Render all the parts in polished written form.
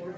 Or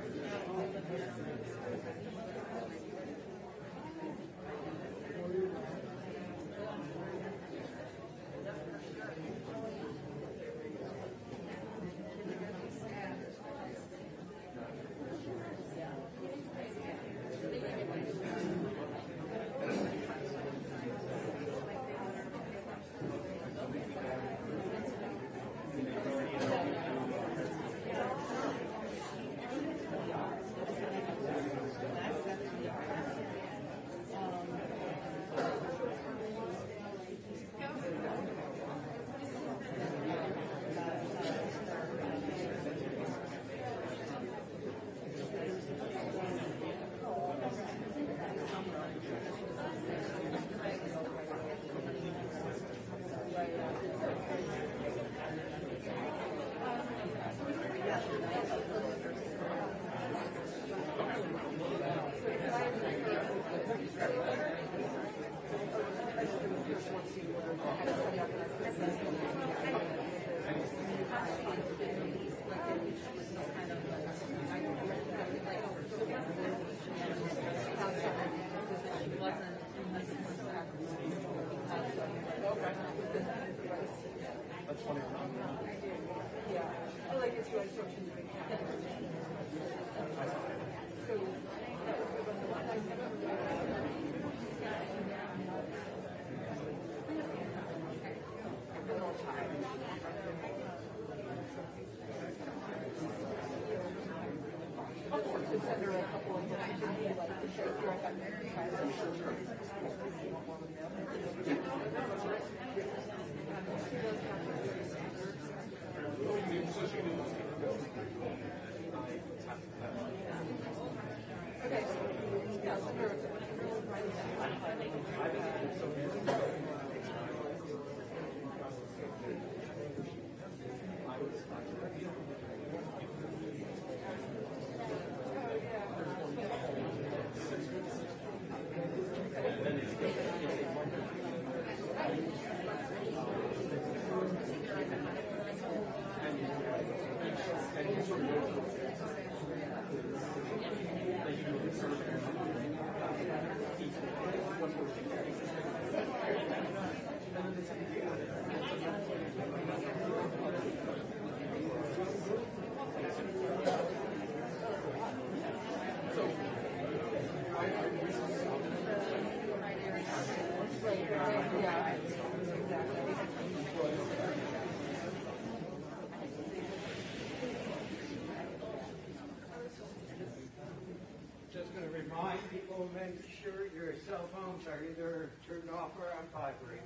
Make sure your cell phones are either turned off or on vibrate.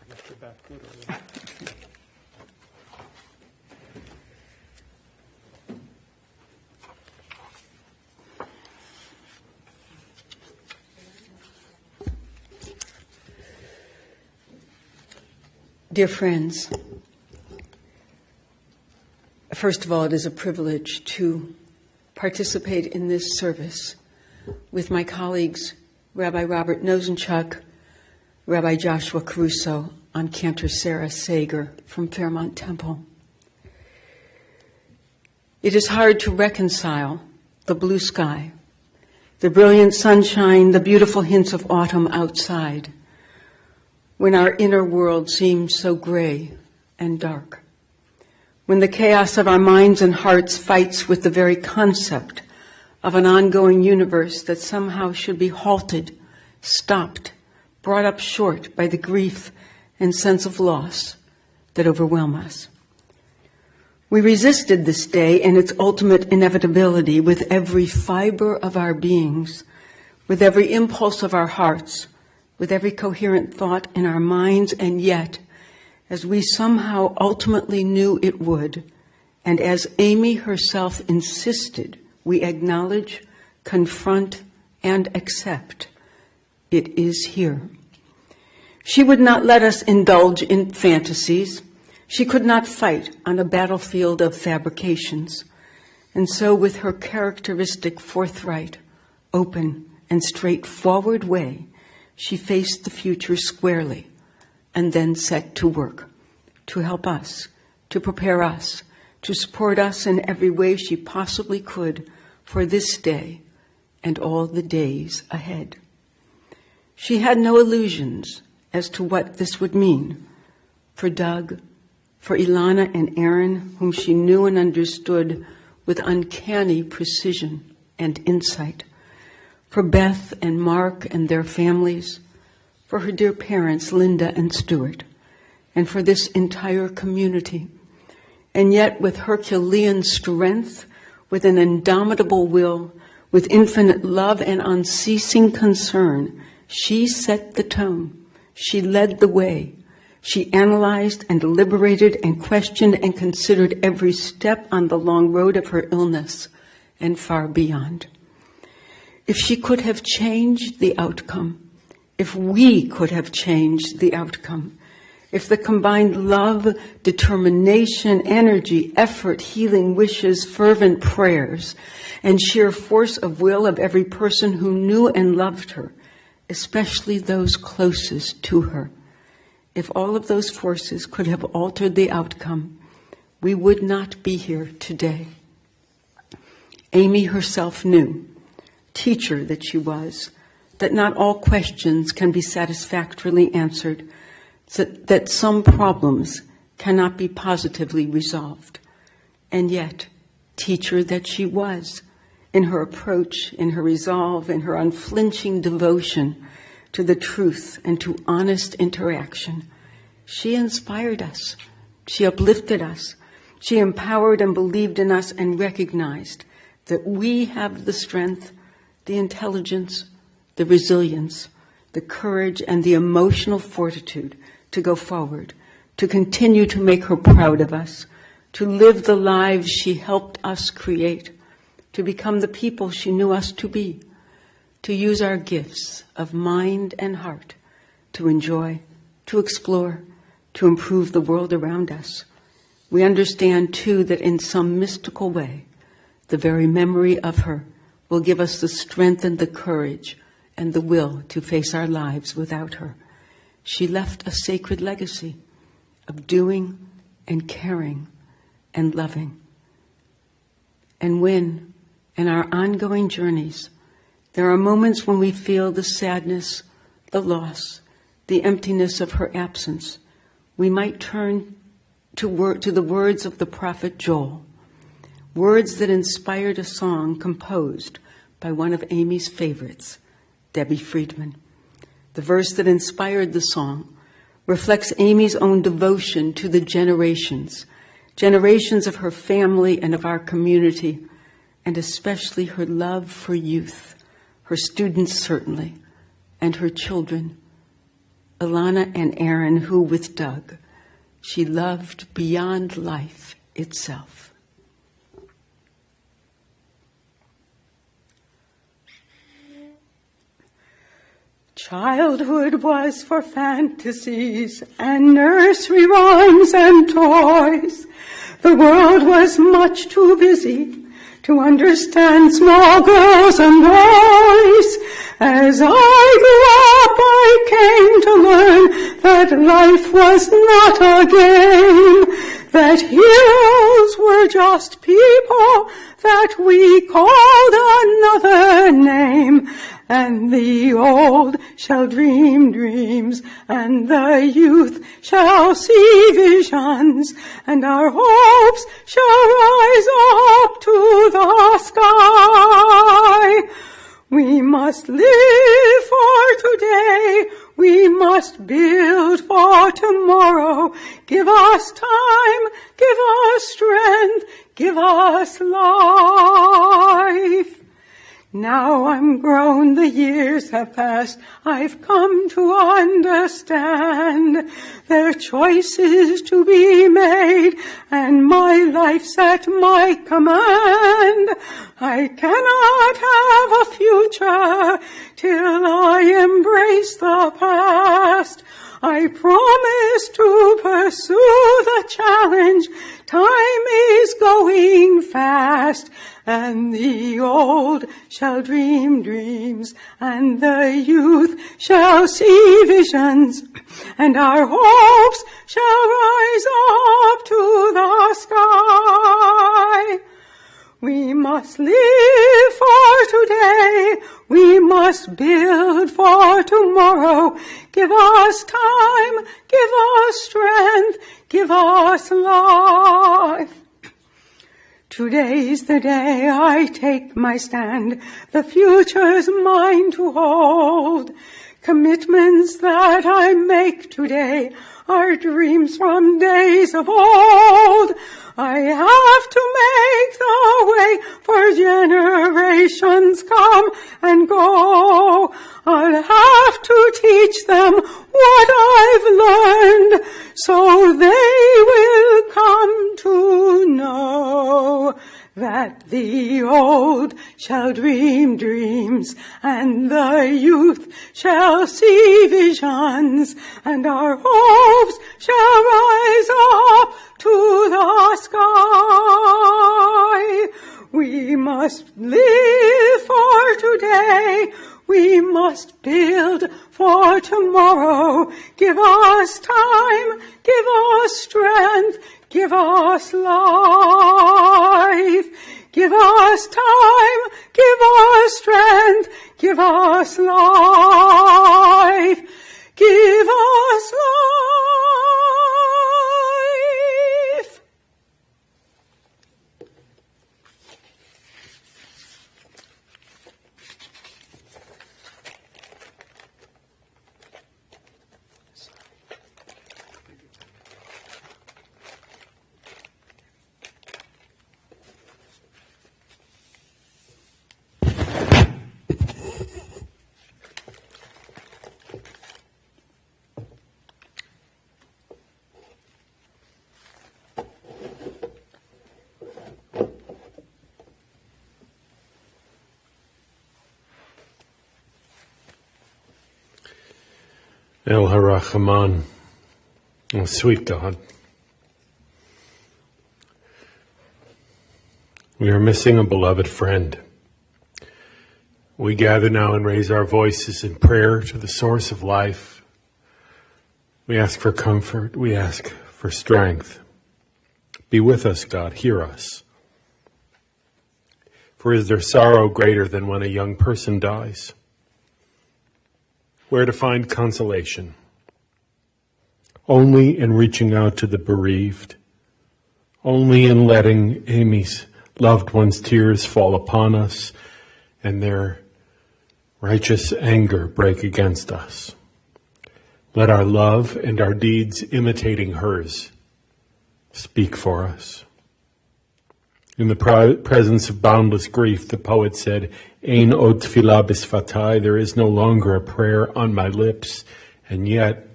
I guess you're back good already. Dear friends, first of all, it is a privilege to participate in this service with my colleagues, Rabbi Robert Nosenchuk, Rabbi Joshua Caruso, and Cantor Sarah Sager from Fairmont Temple. It is hard to reconcile the blue sky, the brilliant sunshine, the beautiful hints of autumn outside, when our inner world seems so gray and dark, when the chaos of our minds and hearts fights with the very concept of an ongoing universe that somehow should be halted, stopped, brought up short by the grief and sense of loss that overwhelm us. We resisted this day and its ultimate inevitability with every fiber of our beings, with every impulse of our hearts, with every coherent thought in our minds, and yet, as we somehow ultimately knew it would, and as Amy herself insisted, we acknowledge, confront, and accept, it is here. She would not let us indulge in fantasies. She could not fight on a battlefield of fabrications. And so with her characteristic forthright, open, and straightforward way, she faced the future squarely and then set to work to help us, to prepare us, to support us in every way she possibly could for this day and all the days ahead. She had no illusions as to what this would mean for Doug, for Ilana and Aaron, whom she knew and understood with uncanny precision and insight, for Beth and Mark and their families, for her dear parents, Linda and Stuart, and for this entire community. And yet with Herculean strength, with an indomitable will, with infinite love and unceasing concern, she set the tone. She led the way. She analyzed and deliberated and questioned and considered every step on the long road of her illness and far beyond. If she could have changed the outcome, if we could have changed the outcome, if the combined love, determination, energy, effort, healing wishes, fervent prayers, and sheer force of will of every person who knew and loved her especially those closest to her. If all of those forces could have altered the outcome, we would not be here today. Amy herself knew, teacher that she was, that not all questions can be satisfactorily answered, that some problems cannot be positively resolved. And yet, teacher that she was, in her approach, in her resolve, in her unflinching devotion to the truth and to honest interaction, she inspired us. She uplifted us. She empowered and believed in us and recognized that we have the strength, the intelligence, the resilience, the courage, and the emotional fortitude to go forward, to continue to make her proud of us, to live the lives she helped us create, to become the people she knew us to be, to use our gifts of mind and heart to enjoy, to explore, to improve the world around us. We understand, too, that in some mystical way, the very memory of her will give us the strength and the courage and the will to face our lives without her. She left a sacred legacy of doing and caring and loving. And when, in our ongoing journeys, there are moments when we feel the sadness, the loss, the emptiness of her absence, we might turn to the words of the prophet Joel, words that inspired a song composed by one of Amy's favorites, Debbie Friedman. The verse that inspired the song reflects Amy's own devotion to the generations of her family and of our community, and especially her love for youth, her students certainly, and her children, Alana and Aaron, who with Doug, she loved beyond life itself. Childhood was for fantasies and nursery rhymes and toys. The world was much too busy to understand small girls and boys. As I grew up, I came to learn that life was not a game, that heroes were just people that we called another name. And the old shall dream dreams, and the youth shall see visions, and our hopes shall rise up to the sky. We must live for today, we must build for tomorrow. Give us time, give us strength, give us life. Now I'm grown, the years have passed, I've come to understand there are choices to be made, and my life's at my command. I cannot have a future till I embrace the past. I promise to pursue the challenge. Time is going fast, and the old shall dream dreams, and the youth shall see visions, and our hopes shall rise up to the sky. We must live for today, we must build for tomorrow. Give us time, give us strength, give us life. Today's the day I take my stand, the future's mine to hold. Commitments that I make today are dreams from days of old. I have to make the way for generations come and go. I'll have to teach them what I've learned, so they will come to know that the old shall dream dreams, and the youth shall see visions, and our hopes shall rise up to the sky. We must live for today, We must build for tomorrow. Give us time, give us strength, give us life. Give us time, give us strength, give us life. Give us life. El Harachaman, oh, sweet God. We are missing a beloved friend. We gather now and raise our voices in prayer to the source of life. We ask for comfort. We ask for strength. Be with us, God. Hear us. For is there sorrow greater than when a young person dies? Where to find consolation? Only in reaching out to the bereaved. Only in letting Amy's loved ones' tears fall upon us and their righteous anger break against us. Let our love and our deeds imitating hers speak for us. In the presence of boundless grief, the poet said, Ein od tefillah b'sfatai, there is no longer a prayer on my lips, and yet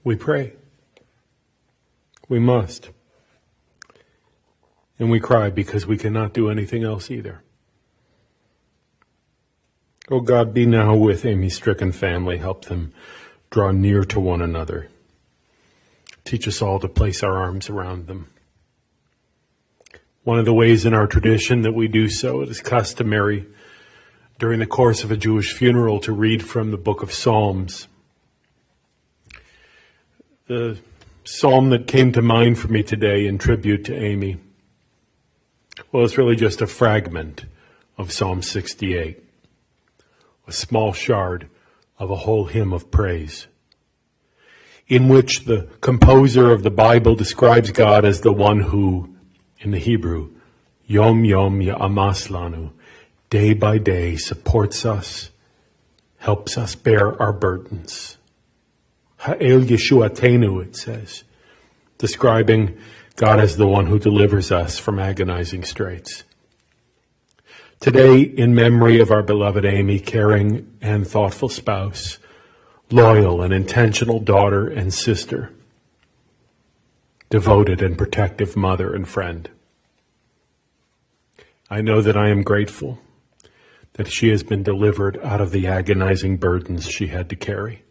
we pray. We must. And we cry because we cannot do anything else either. Oh God, be now with Amy's stricken family. Help them draw near to one another. Teach us all to place our arms around them. One of the ways in our tradition that we do so, it is customary during the course of a Jewish funeral to read from the book of Psalms. The psalm that came to mind for me today in tribute to Amy, well, it's really just a fragment of Psalm 68, a small shard of a whole hymn of praise, in which the composer of the Bible describes God as the one who, in the Hebrew, Yom Yom Ya'amas Lanu, day by day supports us, helps us bear our burdens. Ha'el Yeshuatenu, it says, describing God as the one who delivers us from agonizing straits. Today, in memory of our beloved Amy, caring and thoughtful spouse, loyal and intentional daughter and sister, devoted and protective mother and friend. I know that I am grateful that she has been delivered out of the agonizing burdens she had to carry,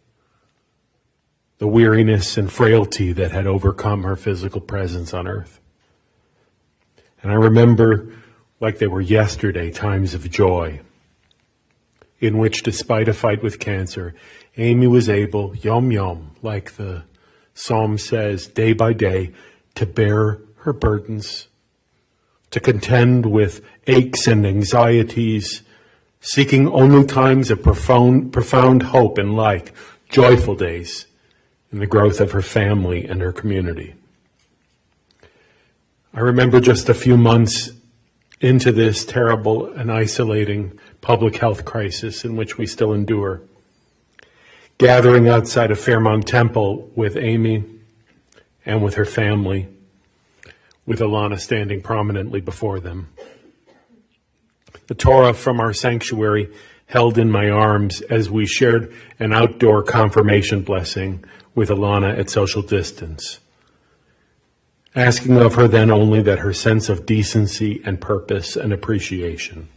the weariness and frailty that had overcome her physical presence on earth. And I remember, like they were yesterday, times of joy in which, despite a fight with cancer, Amy was able, yom yom, like the Psalm says, day by day, to bear her burdens, to contend with aches and anxieties, seeking only times of profound hope and light, joyful days in the growth of her family and her community. I remember just a few months into this terrible and isolating public health crisis in which we still endure, gathering outside of Fairmount Temple with Amy and with her family, with Alana standing prominently before them. The Torah from our sanctuary held in my arms as we shared an outdoor confirmation blessing with Alana at social distance, asking of her then only that her sense of decency and purpose and appreciation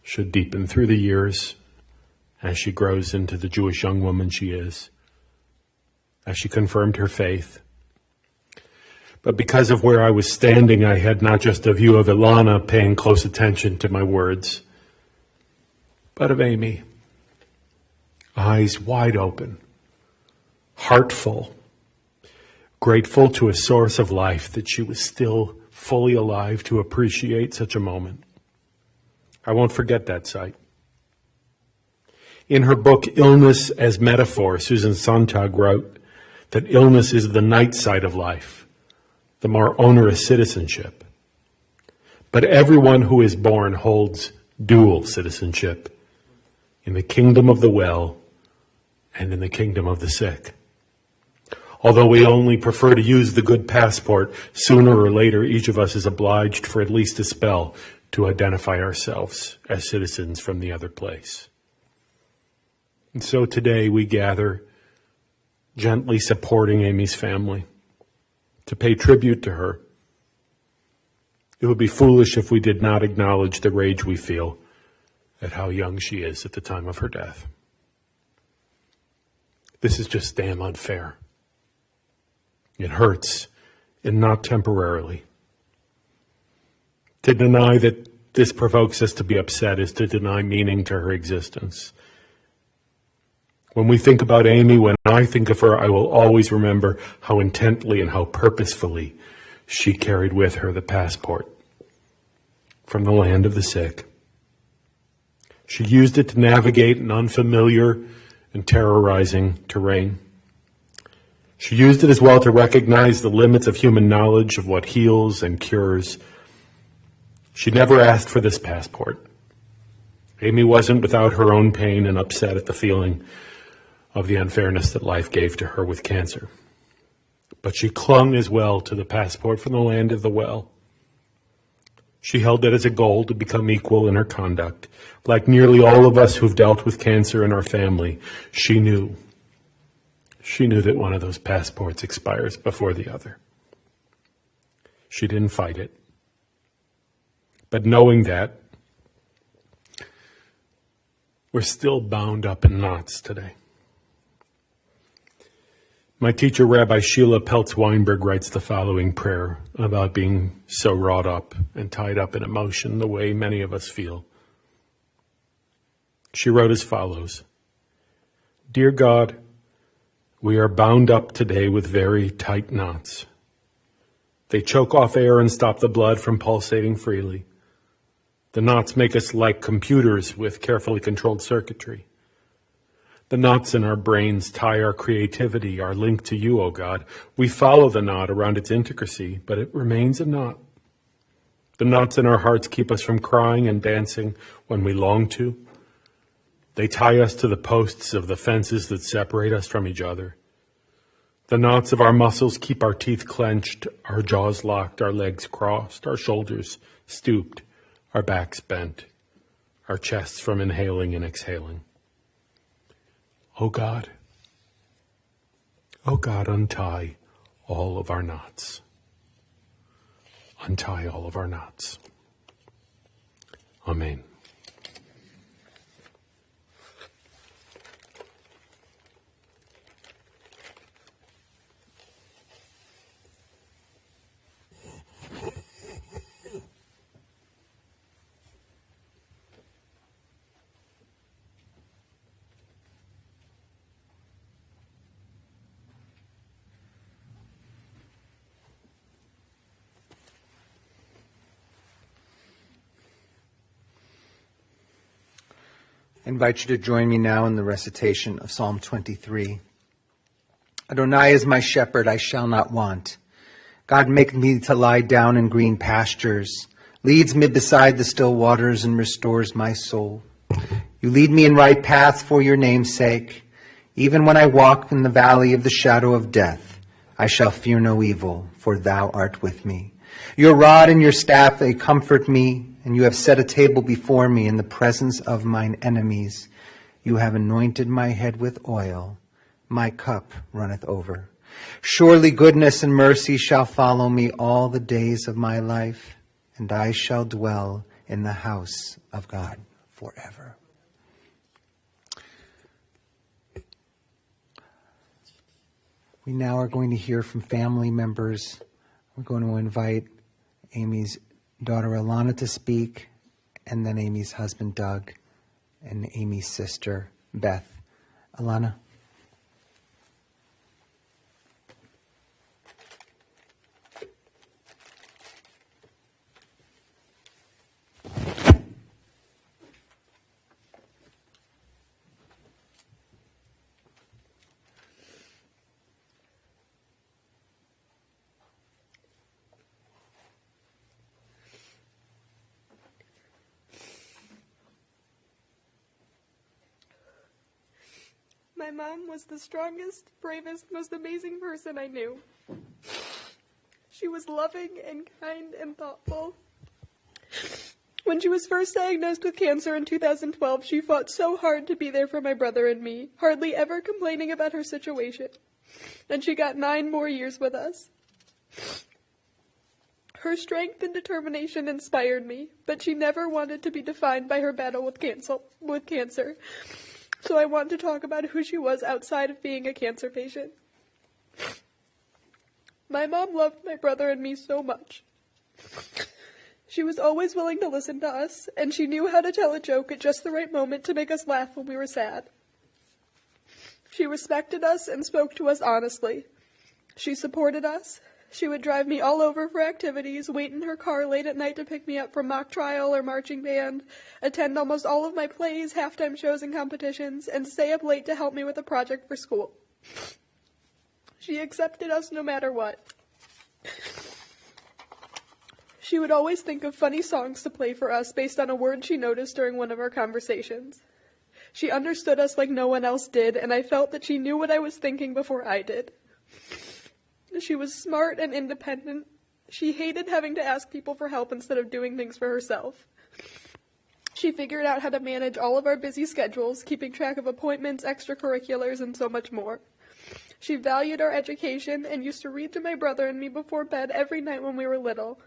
should deepen through the years as she grows into the Jewish young woman she is, as she confirmed her faith. But because of where I was standing, I had not just a view of Ilana paying close attention to my words, but of Amy. Eyes wide open, heart full, grateful to a source of life that she was still fully alive to appreciate such a moment. I won't forget that sight. In her book, Illness as Metaphor, Susan Sontag wrote that illness is the night side of life, the more onerous citizenship. But everyone who is born holds dual citizenship in the kingdom of the well and in the kingdom of the sick. Although we only prefer to use the good passport, sooner or later each of us is obliged for at least a spell to identify ourselves as citizens from the other place. And so today we gather, gently supporting Amy's family, to pay tribute to her. It would be foolish if we did not acknowledge the rage we feel at how young she is at the time of her death. This is just damn unfair. It hurts, and not temporarily. To deny that this provokes us to be upset is to deny meaning to her existence. When we think about Amy, when I think of her, I will always remember how intently and how purposefully she carried with her the passport from the land of the sick. She used it to navigate an unfamiliar and terrorizing terrain. She used it as well to recognize the limits of human knowledge of what heals and cures. She never asked for this passport. Amy wasn't without her own pain and upset at the feeling of the unfairness that life gave to her with cancer. But she clung as well to the passport from the land of the well. She held it as a goal to become equal in her conduct. Like nearly all of us who've dealt with cancer in our family, she knew that one of those passports expires before the other. She didn't fight it. But knowing that, we're still bound up in knots today. My teacher, Rabbi Sheila Peltz-Weinberg, writes the following prayer about being so wrought up and tied up in emotion the way many of us feel. She wrote as follows: Dear God, we are bound up today with very tight knots. They choke off air and stop the blood from pulsating freely. The knots make us like computers with carefully controlled circuitry. The knots in our brains tie our creativity, our link to you, O God. We follow the knot around its intricacy, but it remains a knot. The knots in our hearts keep us from crying and dancing when we long to. They tie us to the posts of the fences that separate us from each other. The knots of our muscles keep our teeth clenched, our jaws locked, our legs crossed, our shoulders stooped, our backs bent, our chests from inhaling and exhaling. O God, untie all of our knots. Untie all of our knots. Amen. I invite you to join me now in the recitation of Psalm 23. Adonai is my shepherd, I shall not want. God maketh me to lie down in green pastures, leads me beside the still waters, and restores my soul. You lead me in right paths for your name's sake. Even when I walk in the valley of the shadow of death, I shall fear no evil, for thou art with me. Your rod and your staff, they comfort me. And you have set a table before me in the presence of mine enemies. You have anointed my head with oil. My cup runneth over. Surely goodness and mercy shall follow me all the days of my life, and I shall dwell in the house of God forever. We now are going to hear from family members. We're going to invite Amy's daughter Alana to speak, and then Amy's husband Doug, and Amy's sister, Beth. Alana. My mom was the strongest, bravest, most amazing person I knew. She was loving and kind and thoughtful. When she was first diagnosed with cancer in 2012, she fought so hard to be there for my brother and me, hardly ever complaining about her situation. And she got 9 more years with us. Her strength and determination inspired me, but she never wanted to be defined by her battle with cancer. So I want to talk about who she was outside of being a cancer patient. My mom loved my brother and me so much. She was always willing to listen to us, and she knew how to tell a joke at just the right moment to make us laugh when we were sad. She respected us and spoke to us honestly. She supported us. She would drive me all over for activities, wait in her car late at night to pick me up from mock trial or marching band, attend almost all of my plays, halftime shows, and competitions, and stay up late to help me with a project for school. She accepted us no matter what. She would always think of funny songs to play for us based on a word she noticed during one of our conversations. She understood us like no one else did, and I felt that she knew what I was thinking before I did. She was smart and independent. She hated having to ask people for help instead of doing things for herself. She figured out how to manage all of our busy schedules, keeping track of appointments, extracurriculars, and so much more. She valued our education and used to read to my brother and me before bed every night when we were little.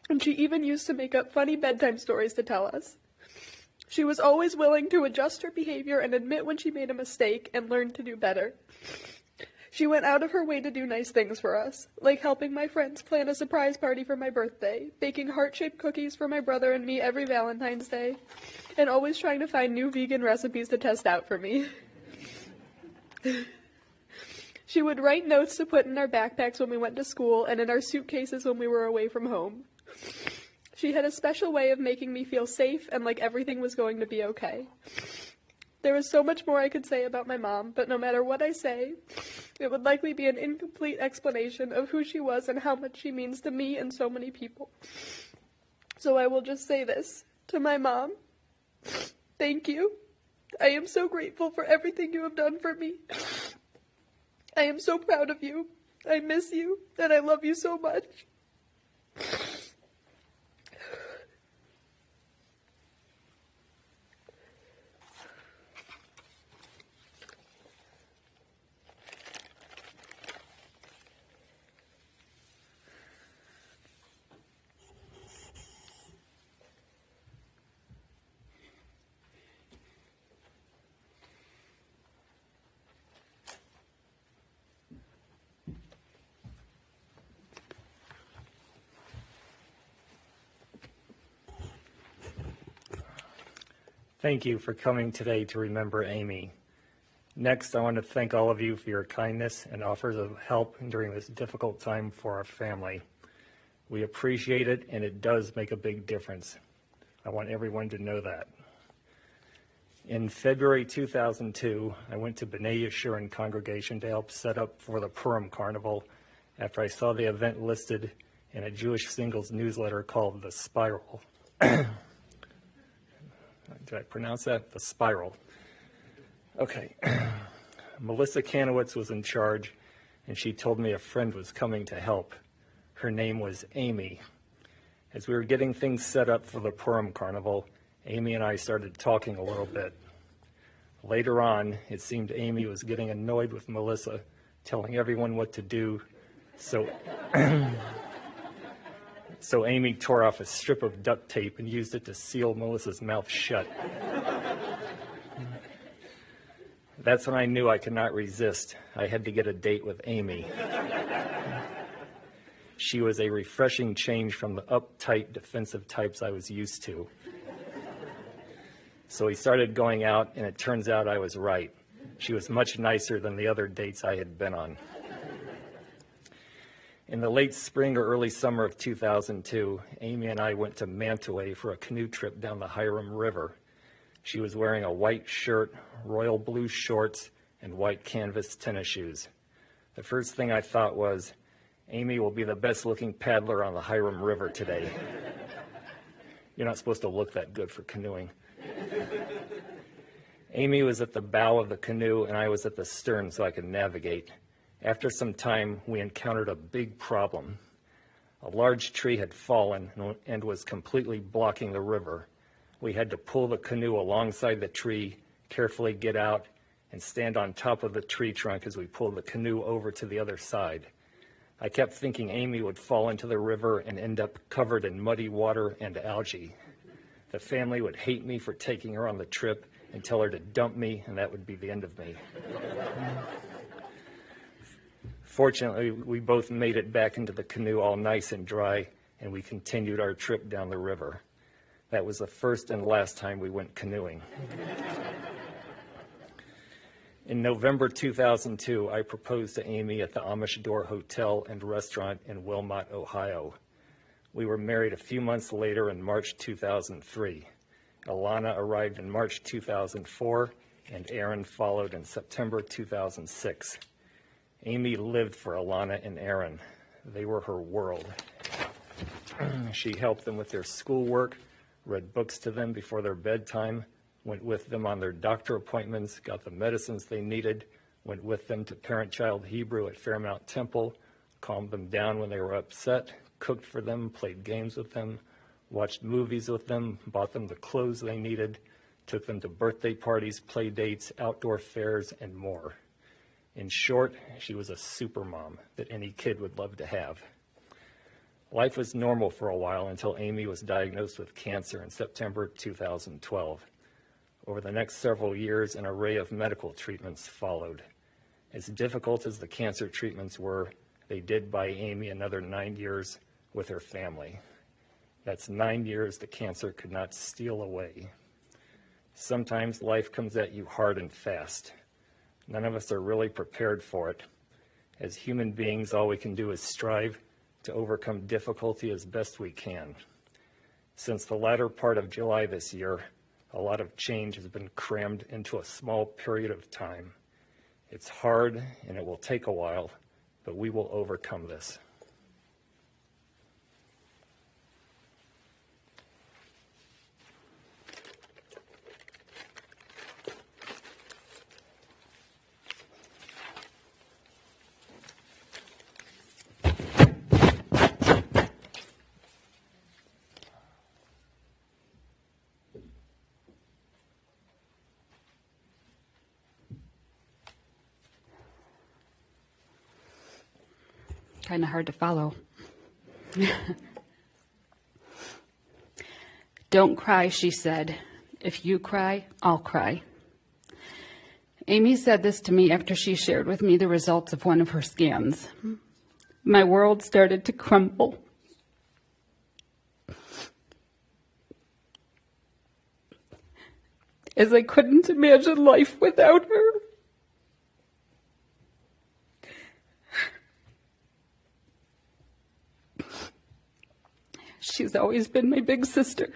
And she even used to make up funny bedtime stories to tell us. She was always willing to adjust her behavior and admit when she made a mistake and learn to do better. She went out of her way to do nice things for us, like helping my friends plan a surprise party for my birthday, baking heart-shaped cookies for my brother and me every Valentine's Day, and always trying to find new vegan recipes to test out for me. She would write notes to put in our backpacks when we went to school and in our suitcases when we were away from home. She had a special way of making me feel safe and like everything was going to be okay. There was so much more I could say about my mom, but no matter what I say, it would likely be an incomplete explanation of who she was and how much she means to me and so many people. So I will just say this. To my mom, thank you. I am so grateful for everything you have done for me. I am so proud of you. I miss you, and I love you so much. Thank you for coming today to remember Amy. Next, I want to thank all of you for your kindness and offers of help during this difficult time for our family. We appreciate it, and it does make a big difference. I want everyone to know that. In February 2002, I went to B'nai Yeshurun congregation to help set up for the Purim Carnival after I saw the event listed in a Jewish singles newsletter called The Spiral. Did I pronounce that? The Spiral. Okay. Melissa Kanowitz was in charge, and she told me a friend was coming to help. Her name was Amy. As we were getting things set up for the Purim Carnival, Amy and I started talking a little bit. Later on, it seemed Amy was getting annoyed with Melissa, telling everyone what to do, so Amy tore off a strip of duct tape and used it to seal Melissa's mouth shut. That's when I knew I could not resist. I had to get a date with Amy. She was a refreshing change from the uptight, defensive types I was used to. So we started going out, and it turns out I was right. She was much nicer than the other dates I had been on. In the late spring or early summer of 2002, Amy and I went to Mantua for a canoe trip down the Hiram River. She was wearing a white shirt, royal blue shorts, and white canvas tennis shoes. The first thing I thought was, Amy will be the best-looking paddler on the Hiram River today. You're not supposed to look that good for canoeing. Amy was at the bow of the canoe, and I was at the stern so I could navigate. After some time, we encountered a big problem. A large tree had fallen and was completely blocking the river. We had to pull the canoe alongside the tree, carefully get out, and stand on top of the tree trunk as we pulled the canoe over to the other side. I kept thinking Amy would fall into the river and end up covered in muddy water and algae. The family would hate me for taking her on the trip and tell her to dump me, and that would be the end of me. Fortunately, we both made it back into the canoe all nice and dry, and we continued our trip down the river. That was the first and last time we went canoeing. In November 2002, I proposed to Amy at the Amish Door Hotel and Restaurant in Wilmot, Ohio. We were married a few months later in March 2003. Alana arrived in March 2004, and Aaron followed in September 2006. Amy lived for Alana and Aaron. They were her world. She helped them with their schoolwork, read books to them before their bedtime, went with them on their doctor appointments, got the medicines they needed, went with them to Parent-Child Hebrew at Fairmount Temple, calmed them down when they were upset, cooked for them, played games with them, watched movies with them, bought them the clothes they needed, took them to birthday parties, play dates, outdoor fairs, and more. In short, she was a super mom that any kid would love to have. Life was normal for a while until Amy was diagnosed with cancer in September 2012. Over the next several years, an array of medical treatments followed. As difficult as the cancer treatments were, they did buy Amy another 9 years with her family. That's 9 years the cancer could not steal away. Sometimes life comes at you hard and fast. None of us are really prepared for it. As human beings, all we can do is strive to overcome difficulty as best we can. Since the latter part of July this year, a lot of change has been crammed into a small period of time. It's hard and it will take a while, but we will overcome this. Kind of hard to follow. Don't cry, she said. If you cry, I'll cry. Amy said this to me after she shared with me the results of one of her scans. My world started to crumble. As I couldn't imagine life without her. She's always been my big sister,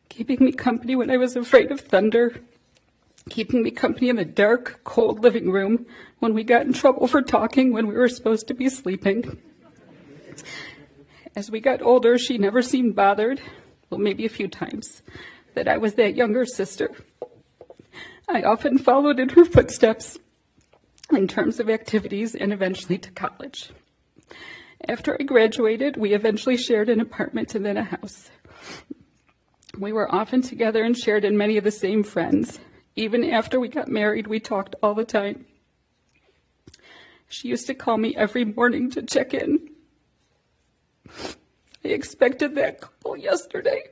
keeping me company when I was afraid of thunder, keeping me company in the dark, cold living room when we got in trouble for talking when we were supposed to be sleeping. As we got older, she never seemed bothered, well, maybe a few times, that I was that younger sister. I often followed in her footsteps in terms of activities and eventually to college. After I graduated, we eventually shared an apartment and then a house. We were often together and shared in many of the same friends. Even after we got married, we talked all the time. She used to call me every morning to check in. I expected that call yesterday.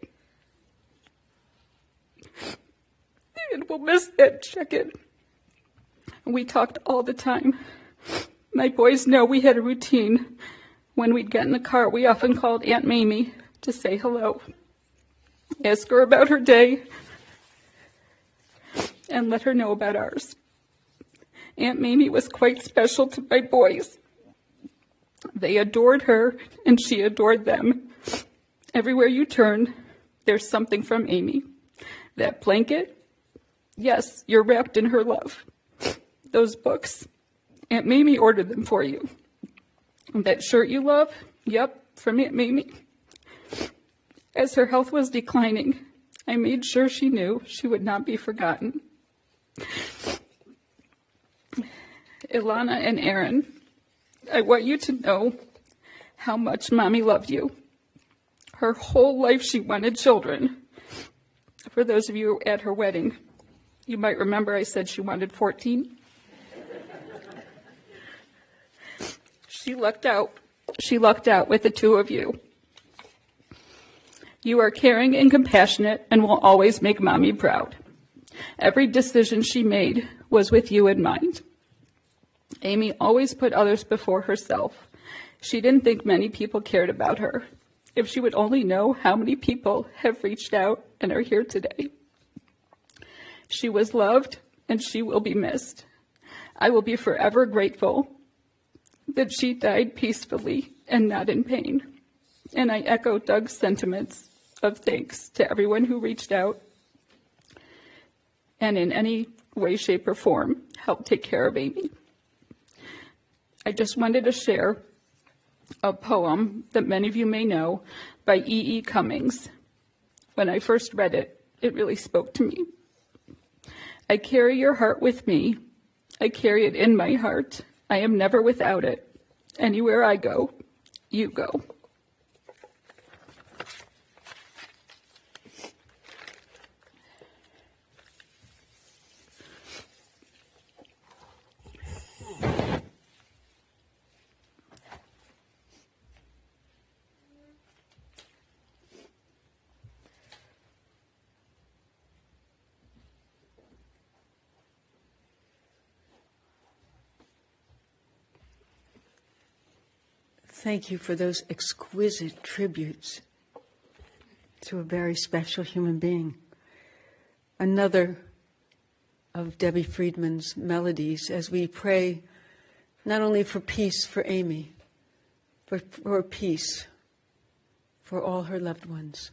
And we'll miss that check-in. We talked all the time. My boys know we had a routine. When we'd get in the car, we often called Aunt Mamie to say hello, ask her about her day, and let her know about ours. Aunt Mamie was quite special to my boys. They adored her, and she adored them. Everywhere you turn, there's something from Amy. That blanket, yes, you're wrapped in her love. Those books, Aunt Mamie ordered them for you. That shirt you love, yep, from Aunt Mamie. As her health was declining, I made sure she knew she would not be forgotten. Ilana and Aaron, I want you to know how much Mommy loved you. Her whole life she wanted children. For those of you at her wedding, you might remember I said she wanted 14. She lucked out. She lucked out with the two of you. You are caring and compassionate and will always make Mommy proud. Every decision she made was with you in mind. Amy always put others before herself. She didn't think many people cared about her. If she would only know how many people have reached out and are here today. She was loved and she will be missed. I will be forever grateful that she died peacefully and not in pain. And I echo Doug's sentiments of thanks to everyone who reached out and in any way, shape, or form helped take care of Amy. I just wanted to share a poem that many of you may know by E.E. Cummings. When I first read it, it really spoke to me. I carry your heart with me. I carry it in my heart. I am never without it. Anywhere I go, you go. Thank you for those exquisite tributes to a very special human being. Another of Debbie Friedman's melodies as we pray not only for peace for Amy, but for peace for all her loved ones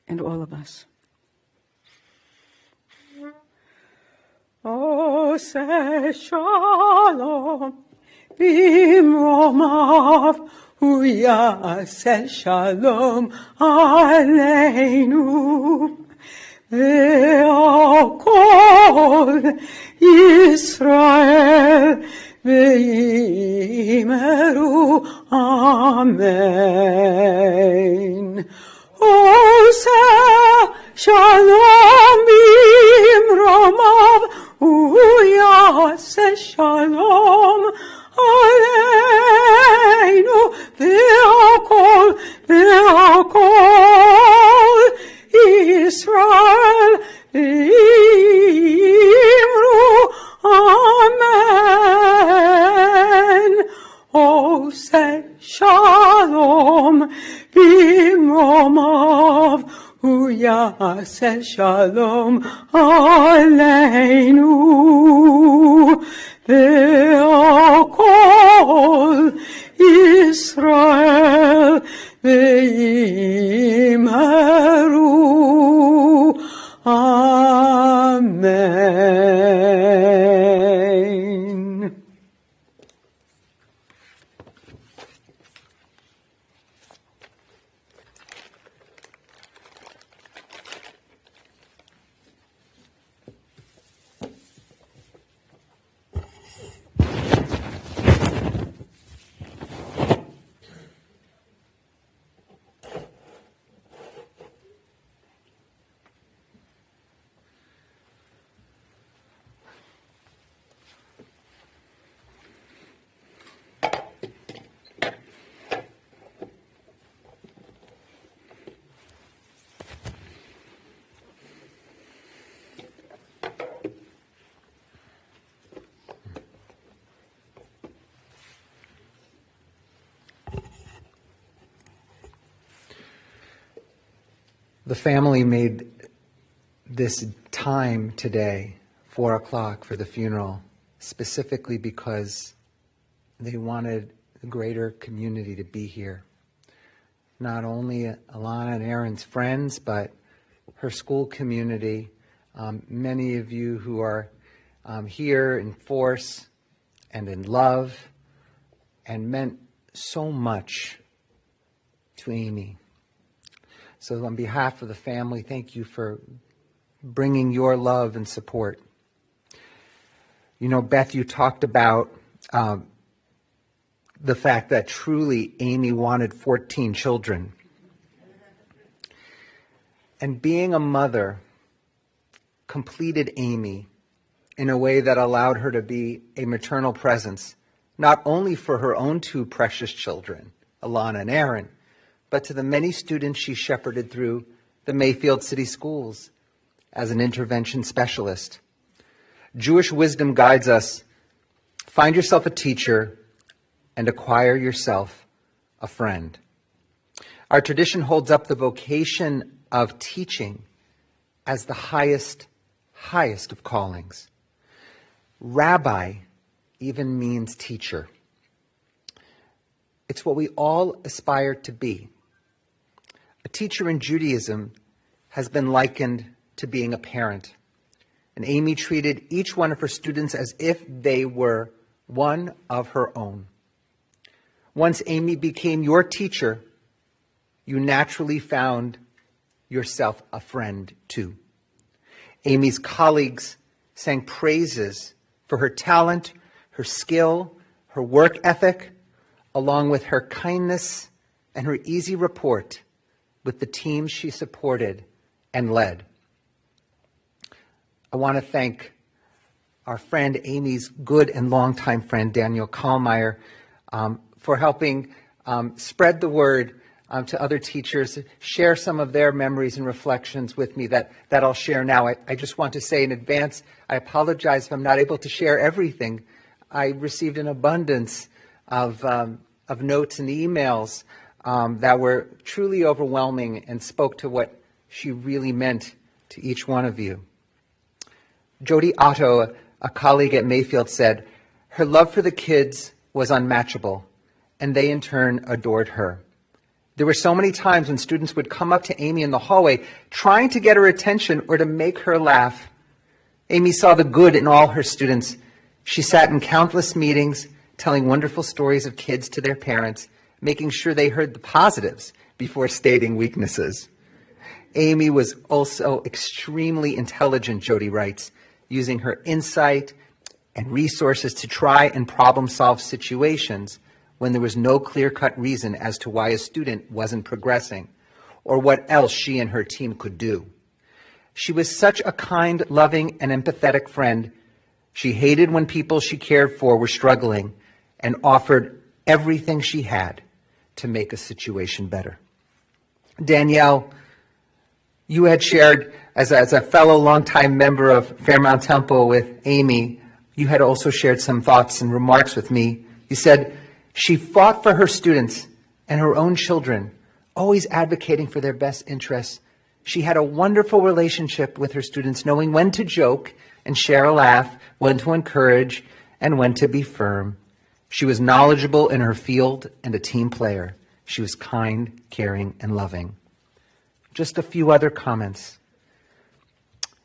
and all of us. Oh, say shalom. Bimromav uyaseh shalom aleinu ve'akol Yisrael ve'imeru amen. Oseh shalom bimromav uyaseh shalom Aleinu ve'akol Yisrael ve'imru amen. Oseh shalom bimromav uyaseh shalom aleinu ve'akol Yisrael ve'imeru amen. The family made this time today 4 o'clock for the funeral, specifically because they wanted the greater community to be here. Not only Alana and Aaron's friends, but her school community, many of you who are here in force and in love, and meant so much to Amy. So on behalf of the family, thank you for bringing your love and support. You know, Beth, you talked about the fact that truly Amy wanted 14 children. And being a mother completed Amy in a way that allowed her to be a maternal presence, not only for her own 2 precious children, Alana and Aaron, but to the many students she shepherded through the Mayfield City Schools as an intervention specialist. Jewish wisdom guides us: find yourself a teacher and acquire yourself a friend. Our tradition holds up the vocation of teaching as the highest of callings. Rabbi even means teacher. It's what we all aspire to be. A teacher in Judaism has been likened to being a parent. And Amy treated each one of her students as if they were one of her own. Once Amy became your teacher, you naturally found yourself a friend too. Amy's colleagues sang praises for her talent, her skill, her work ethic, along with her kindness and her easy rapport with the teams she supported and led. I want to thank our friend Amy's good and longtime friend Daniel Kallmeyer for helping spread the word to other teachers, share some of their memories and reflections with me that I'll share now. I just want to say in advance, I apologize if I'm not able to share everything. I received an abundance of notes and emails that were truly overwhelming and spoke to what she really meant to each one of you. Jody Otto, a colleague at Mayfield, said, her love for the kids was unmatchable, and they in turn adored her. There were so many times when students would come up to Amy in the hallway trying to get her attention or to make her laugh. Amy saw the good in all her students. She sat in countless meetings, telling wonderful stories of kids to their parents, making sure they heard the positives before stating weaknesses. Amy was also extremely intelligent, Jody writes, using her insight and resources to try and problem-solve situations when there was no clear-cut reason as to why a student wasn't progressing or what else she and her team could do. She was such a kind, loving, and empathetic friend. She hated when people she cared for were struggling and offered everything she had to make a situation better. Danielle, you had shared, as a fellow longtime member of Fairmount Temple with Amy, you had also shared some thoughts and remarks with me. You said, she fought for her students and her own children, always advocating for their best interests. She had a wonderful relationship with her students, knowing when to joke and share a laugh, when to encourage, and when to be firm. She was knowledgeable in her field and a team player. She was kind, caring, and loving. Just a few other comments.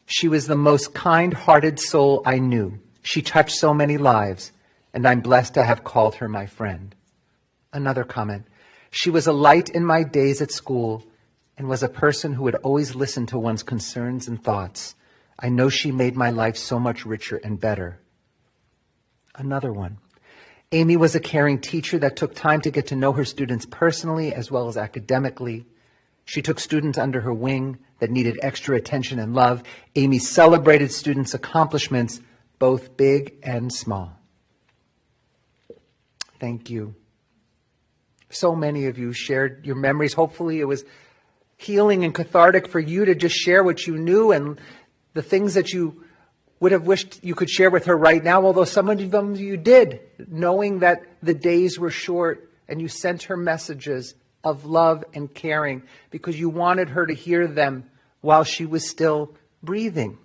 She was the most kind-hearted soul I knew. She touched so many lives, and I'm blessed to have called her my friend. Another comment. She was a light in my days at school and was a person who would always listen to one's concerns and thoughts. I know she made my life so much richer and better. Another one. Amy was a caring teacher that took time to get to know her students personally as well as academically. She took students under her wing that needed extra attention and love. Amy celebrated students' accomplishments, both big and small. Thank you. So many of you shared your memories. Hopefully it was healing and cathartic for you to just share what you knew and the things that you would have wished you could share with her right now, although some of them you did, knowing that the days were short and you sent her messages of love and caring because you wanted her to hear them while she was still breathing.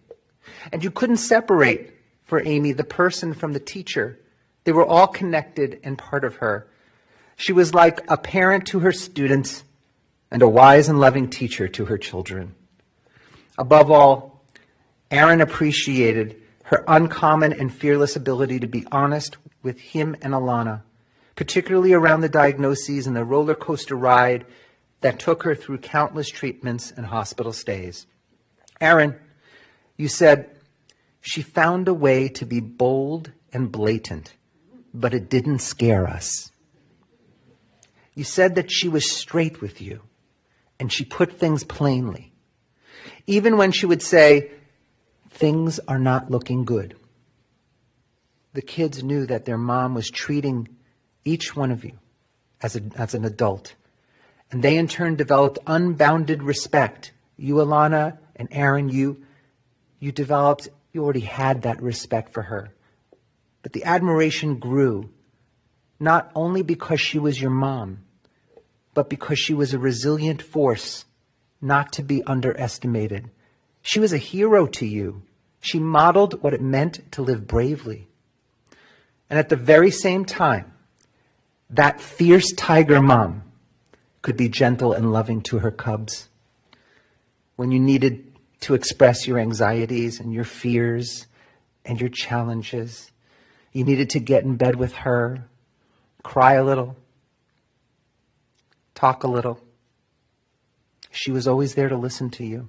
And you couldn't separate, for Amy, the person from the teacher. They were all connected and part of her. She was like a parent to her students and a wise and loving teacher to her children. Above all, Erin appreciated her uncommon and fearless ability to be honest with him and Alana, particularly around the diagnoses and the roller coaster ride that took her through countless treatments and hospital stays. Erin, you said, she found a way to be bold and blatant, but it didn't scare us. You said that she was straight with you, and she put things plainly. Even when she would say, things are not looking good. The kids knew that their mom was treating each one of you as an adult. And they in turn developed unbounded respect. You, Alana, and Erin, you already had that respect for her. But the admiration grew, not only because she was your mom, but because she was a resilient force, not to be underestimated. She was a hero to you. She modeled what it meant to live bravely. And at the very same time, that fierce tiger mom could be gentle and loving to her cubs. When you needed to express your anxieties and your fears and your challenges, you needed to get in bed with her, cry a little, talk a little. She was always there to listen to you.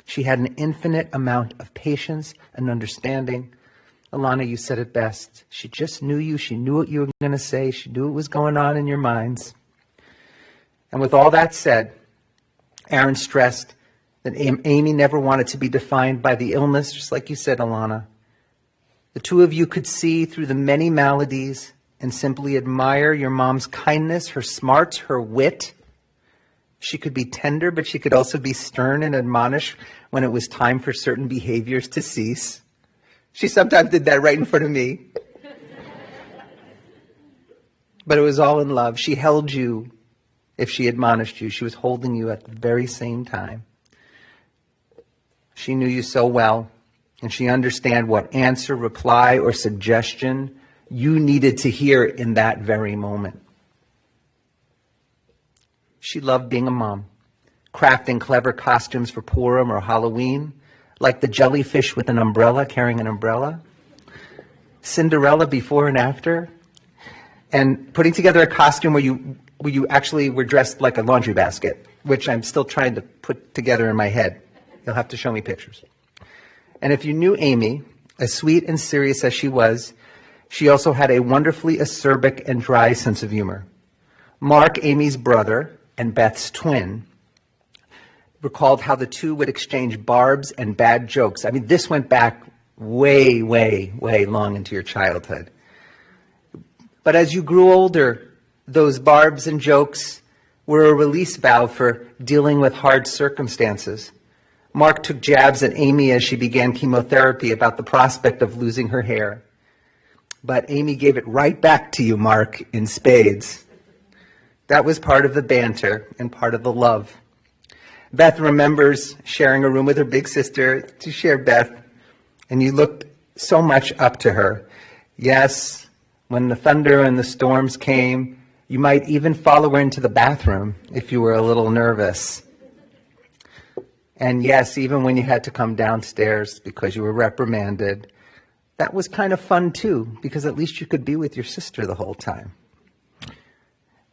She had an infinite amount of patience and understanding. Alana, you said it best. She just knew you. She knew what you were going to say. She knew what was going on in your minds. And with all that said, Erin stressed that Amy never wanted to be defined by the illness, just like you said, Alana. The two of you could see through the many maladies and simply admire your mom's kindness, her smarts, her wit. She could be tender, but she could also be stern and admonish when it was time for certain behaviors to cease. She sometimes did that right in front of me. But it was all in love. She held you. If she admonished you, she was holding you at the very same time. She knew you so well, and she understood what answer, reply, or suggestion you needed to hear in that very moment. She loved being a mom, crafting clever costumes for Purim or Halloween, like the jellyfish with an umbrella, carrying an umbrella, Cinderella before and after, and putting together a costume where you actually were dressed like a laundry basket, which I'm still trying to put together in my head. You'll have to show me pictures. And if you knew Amy, as sweet and serious as she was, she also had a wonderfully acerbic and dry sense of humor. Mark, Amy's brother, and Beth's twin, recalled how the two would exchange barbs and bad jokes. I mean, this went back way, way, way long into your childhood. But as you grew older, those barbs and jokes were a release valve for dealing with hard circumstances. Mark took jabs at Amy as she began chemotherapy about the prospect of losing her hair. But Amy gave it right back to you, Mark, in spades. That was part of the banter and part of the love. Beth remembers sharing a room with her big sister. To share Beth, and you looked so much up to her. Yes, when the thunder and the storms came, you might even follow her into the bathroom if you were a little nervous. And yes, even when you had to come downstairs because you were reprimanded, that was kind of fun too, because at least you could be with your sister the whole time.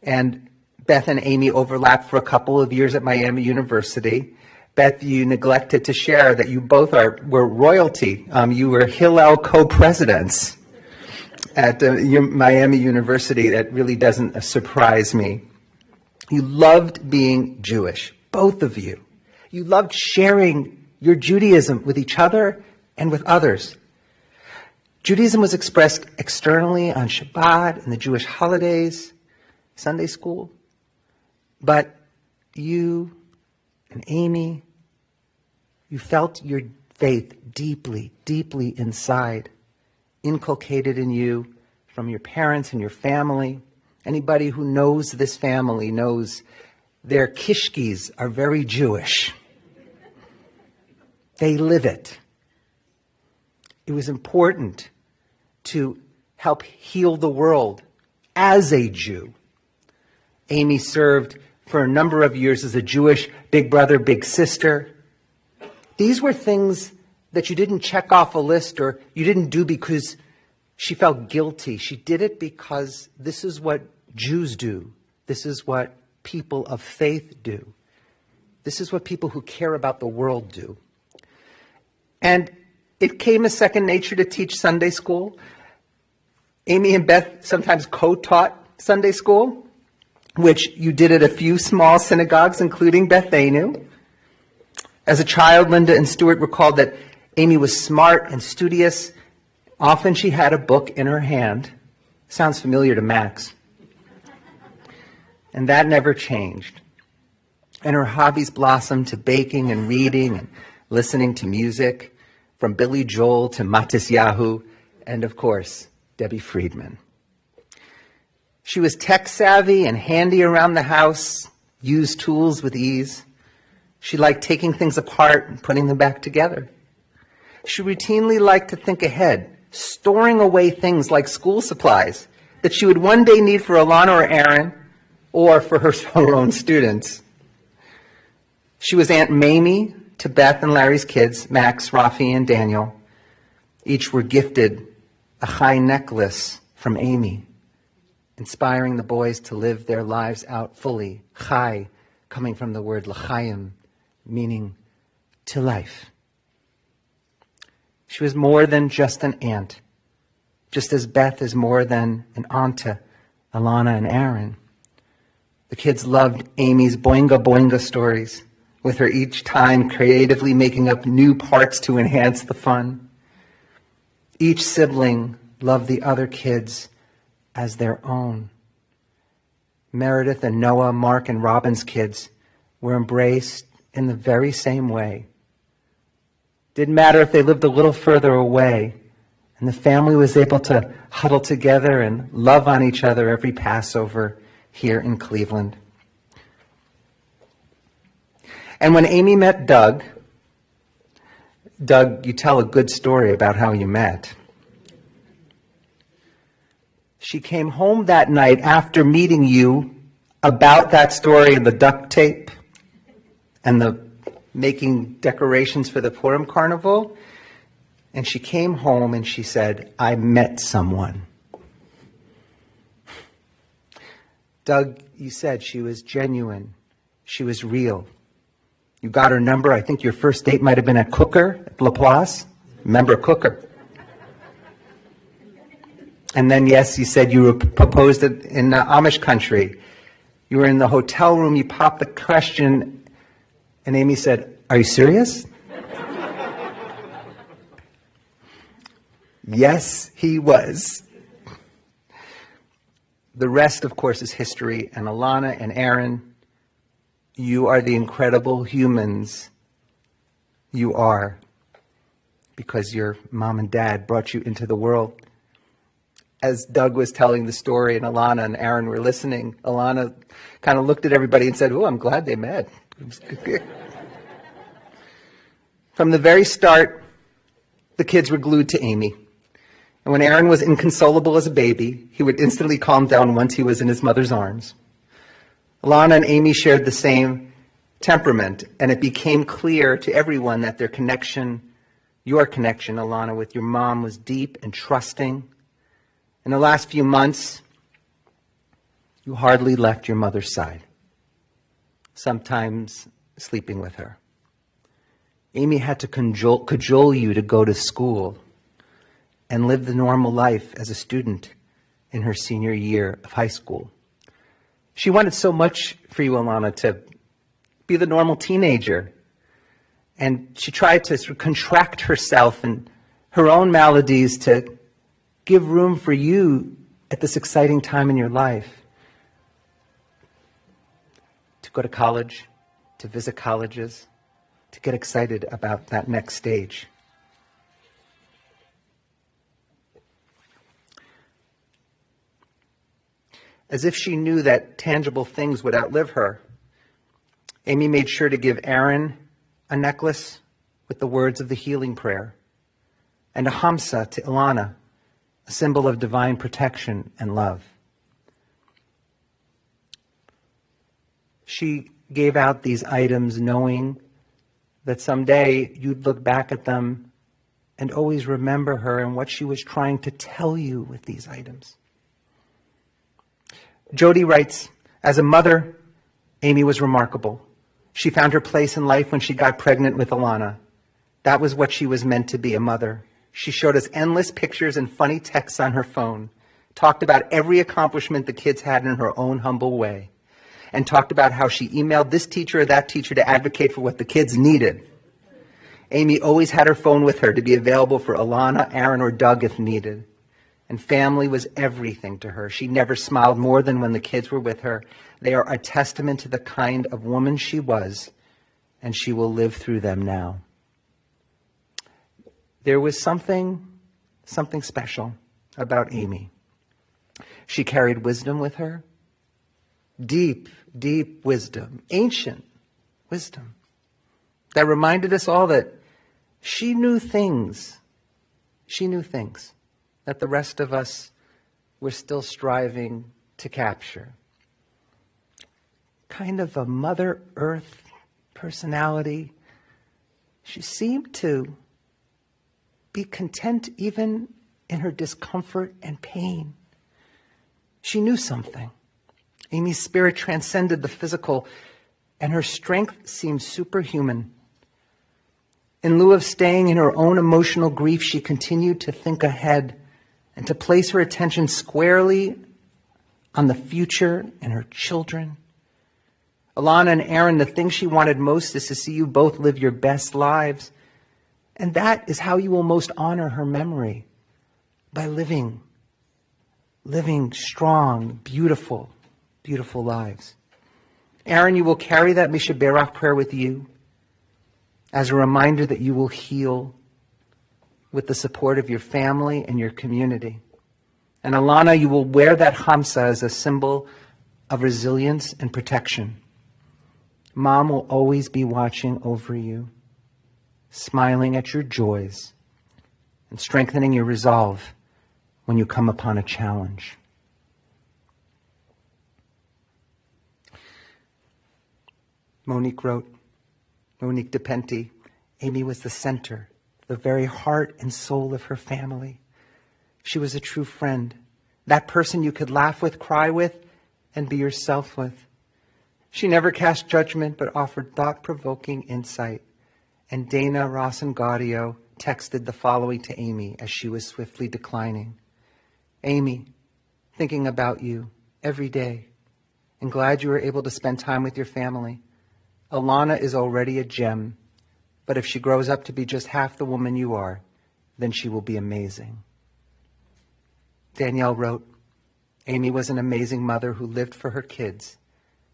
And Beth and Amy overlapped for a couple of years at Miami University. Beth, you neglected to share that you both were royalty. You were Hillel co-presidents at Miami University. That really doesn't surprise me. You loved being Jewish, both of you. You loved sharing your Judaism with each other and with others. Judaism was expressed externally on Shabbat and the Jewish holidays, Sunday school. But you and Amy, you felt your faith deeply, deeply inside, inculcated in you from your parents and your family. Anybody who knows this family knows their kishkis are very Jewish. They live it. It was important to help heal the world as a Jew. Amy served for a number of years as a Jewish big brother, big sister. These were things that you didn't check off a list or you didn't do because she felt guilty. She did it because this is what Jews do. This is what people of faith do. This is what people who care about the world do. And it came as second nature to teach Sunday school. Amy and Beth sometimes co-taught Sunday school, which you did at a few small synagogues, including Bethanu. As a child, Linda and Stuart recalled that Amy was smart and studious. Often she had a book in her hand. Sounds familiar to Max. And that never changed. And her hobbies blossomed to baking and reading and listening to music, from Billy Joel to Matisyahu, and of course, Debbie Friedman. She was tech savvy and handy around the house, used tools with ease. She liked taking things apart and putting them back together. She routinely liked to think ahead, storing away things like school supplies that she would one day need for Alana or Aaron, or for her own students. She was Aunt Mamie to Beth and Larry's kids, Max, Rafi, and Daniel. Each were gifted a chai necklace from Amy, inspiring the boys to live their lives out fully. Chai, coming from the word l'chaim, meaning to life. She was more than just an aunt, just as Beth is more than an aunt to Alana and Aaron. The kids loved Amy's boinga boinga stories, with her each time creatively making up new parts to enhance the fun. Each sibling loved the other kids as their own. Meredith and Noah, Mark and Robin's kids were embraced in the very same way. Didn't matter if they lived a little further away, and the family was able to huddle together and love on each other every Passover here in Cleveland. And when Amy met Doug, you tell a good story about how you met. She came home that night after meeting you about that story and the duct tape and the making decorations for the Purim Carnival. And she came home and she said, I met someone. Doug, you said she was genuine. She was real. You got her number. I think your first date might have been at Cooker, at Laplace. Remember Cooker? And then, yes, you said you were proposed in Amish country. You were in the hotel room. You popped the question, and Amy said, are you serious? Yes, he was. The rest, of course, is history. And Alana and Aaron, you are the incredible humans you are because your mom and dad brought you into the world. As Doug was telling the story and Alana and Aaron were listening, Alana kind of looked at everybody and said, oh, I'm glad they met. From the very start, the kids were glued to Amy. And when Aaron was inconsolable as a baby, he would instantly calm down once he was in his mother's arms. Alana and Amy shared the same temperament, and it became clear to everyone that their connection, your connection, Alana, with your mom was deep and trusting. In the last few months, you hardly left your mother's side, sometimes sleeping with her. Amy had to cajole you to go to school and live the normal life as a student in her senior year of high school. She wanted so much for you, Alana, to be the normal teenager. And she tried to sort of contract herself and her own maladies to give room for you at this exciting time in your life. To go to college, to visit colleges, to get excited about that next stage. As if she knew that tangible things would outlive her, Amy made sure to give Aaron a necklace with the words of the healing prayer, and a hamsa to Ilana, a symbol of divine protection and love. She gave out these items knowing that someday you'd look back at them and always remember her and what she was trying to tell you with these items. Jody writes, as a mother, Amy was remarkable. She found her place in life when she got pregnant with Ilana. That was what she was meant to be, a mother. She showed us endless pictures and funny texts on her phone, talked about every accomplishment the kids had in her own humble way, and talked about how she emailed this teacher or that teacher to advocate for what the kids needed. Amy always had her phone with her to be available for Ilana, Aaron, or Doug if needed. And family was everything to her. She never smiled more than when the kids were with her. They are a testament to the kind of woman she was, and she will live through them now. There was something special about Amy. She carried wisdom with her, deep, deep wisdom, ancient wisdom, that reminded us all that she knew things that the rest of us were still striving to capture. Kind of a Mother Earth personality. She seemed to be content even in her discomfort and pain. She knew something. Amy's spirit transcended the physical, and her strength seemed superhuman. In lieu of staying in her own emotional grief, she continued to think ahead and to place her attention squarely on the future and her children. Ilana and Aaron, the thing she wanted most is to see you both live your best lives. And that is how you will most honor her memory, by living strong, beautiful, beautiful lives. Aaron, you will carry that Misha Berach prayer with you as a reminder that you will heal with the support of your family and your community. And Ilana, you will wear that hamsa as a symbol of resilience and protection. Mom will always be watching over you, smiling at your joys and strengthening your resolve when you come upon a challenge. Monique DePenti, Amy was the center, the very heart and soul of her family. She was a true friend, that person you could laugh with, cry with, and be yourself with. She never cast judgment, but offered thought-provoking insight. And Dana Rossengaudio texted the following to Amy as she was swiftly declining. Amy, thinking about you every day, and glad you were able to spend time with your family. Ilana is already a gem, but if she grows up to be just half the woman you are, then she will be amazing. Danielle wrote, Amy was an amazing mother who lived for her kids.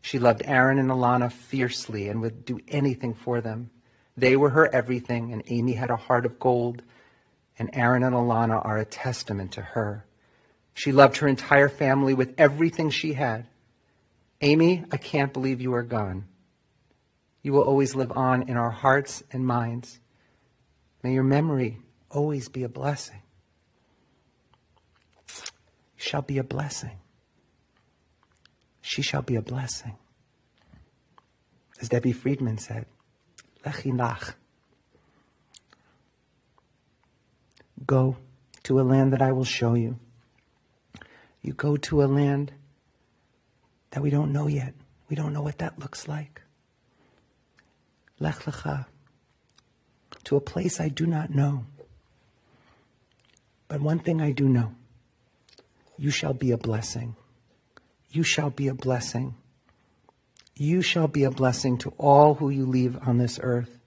She loved Aaron and Ilana fiercely and would do anything for them. They were her everything, and Amy had a heart of gold, and Aaron and Ilana are a testament to her. She loved her entire family with everything she had. Amy, I can't believe you are gone. You will always live on in our hearts and minds. May your memory always be a blessing. You shall be a blessing. She shall be a blessing. As Debbie Friedman said, Lechinach. Go to a land that I will show you. You go to a land that we don't know yet. We don't know what that looks like. Lech lecha. To a place I do not know. But one thing I do know. You shall be a blessing. You shall be a blessing. You shall be a blessing to all who you leave on this earth,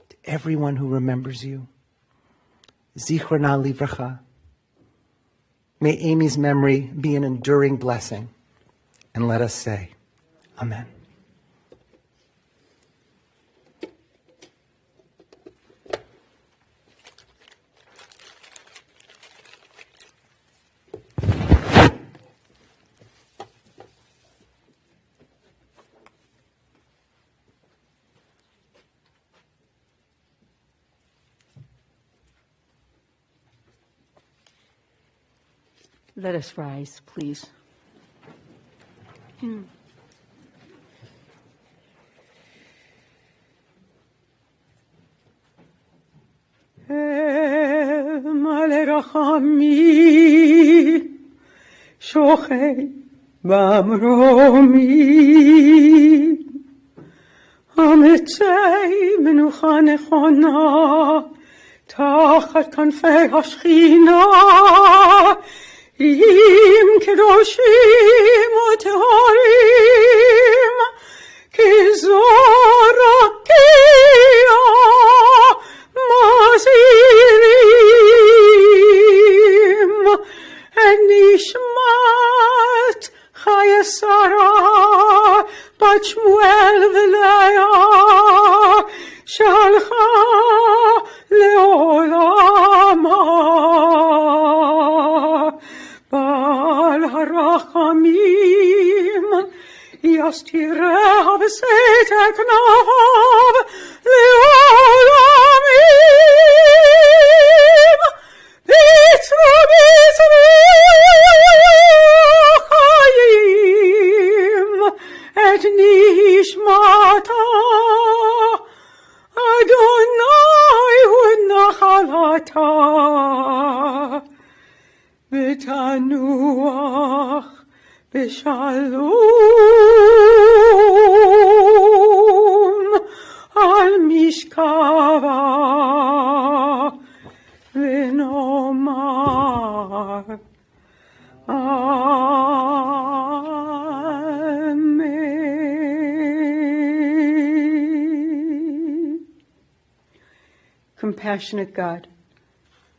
to everyone who remembers you. Zichrona livracha. May Amy's memory be an enduring blessing. And let us say, Amen. Let us rise, please. מלא רחמים, שוכן במרומים, המצא מנוחה נכונה, תחת כנפי השכינה, עם קדושים וטהרים, כזור רקיע מזהירים, את נשמת חיה שרה, בת שמואל ולאה, שלחה לעולמה. בעל הרחמים יסתיריה בסתר כנפיו לעולמים. ביצרו חיים את נשמתה, אדוני הוא נחלתה, ותנוח בשלום על משכבה, ונאמר Amen. Compassionate God,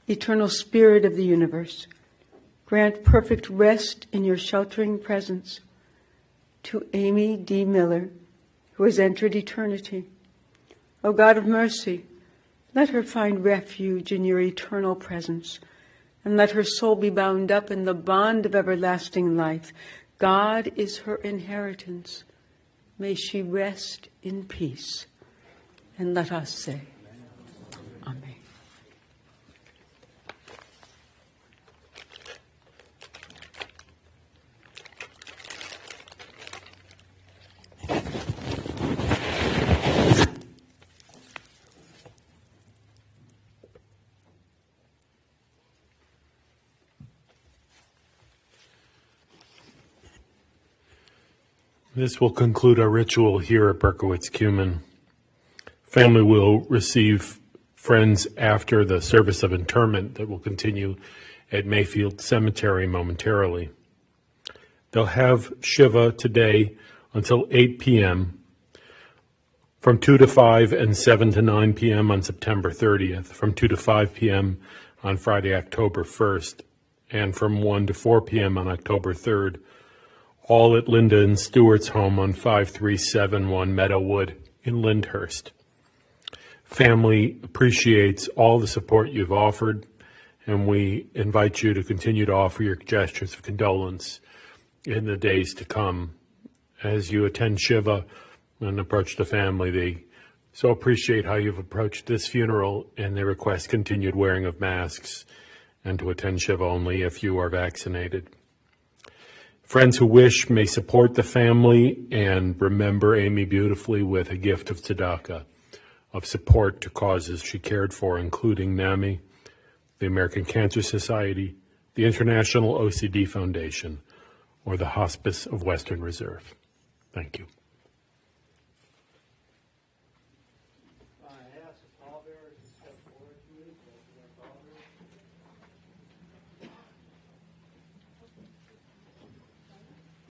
eternal Spirit of the universe, grant perfect rest in your sheltering presence to Amy D. Miller, who has entered eternity. O God of mercy, let her find refuge in your eternal presence, and let her soul be bound up in the bond of everlasting life. God is her inheritance. May she rest in peace. And let us say, Amen. This will conclude our ritual here at Berkowitz-Kumin. Family will receive friends after the service of interment that will continue at Mayfield Cemetery momentarily. They'll have Shiva today until 8 p.m., from 2 to 5 and 7 to 9 p.m. on September 30th, from 2 to 5 p.m. on Friday, October 1st, and from 1 to 4 p.m. on October 3rd, all at Linda and Stewart's home on 5371 Meadowwood in Lyndhurst. Family appreciates all the support you've offered, and we invite you to continue to offer your gestures of condolence in the days to come. As you attend Shiva and approach the family, they so appreciate how you've approached this funeral, and they request continued wearing of masks and to attend Shiva only if you are vaccinated. Friends who wish may support the family and remember Amy beautifully with a gift of tzedakah, of support to causes she cared for, including NAMI, the American Cancer Society, the International OCD Foundation, or the Hospice of Western Reserve. Thank you. I ask the pallbearers to step forward.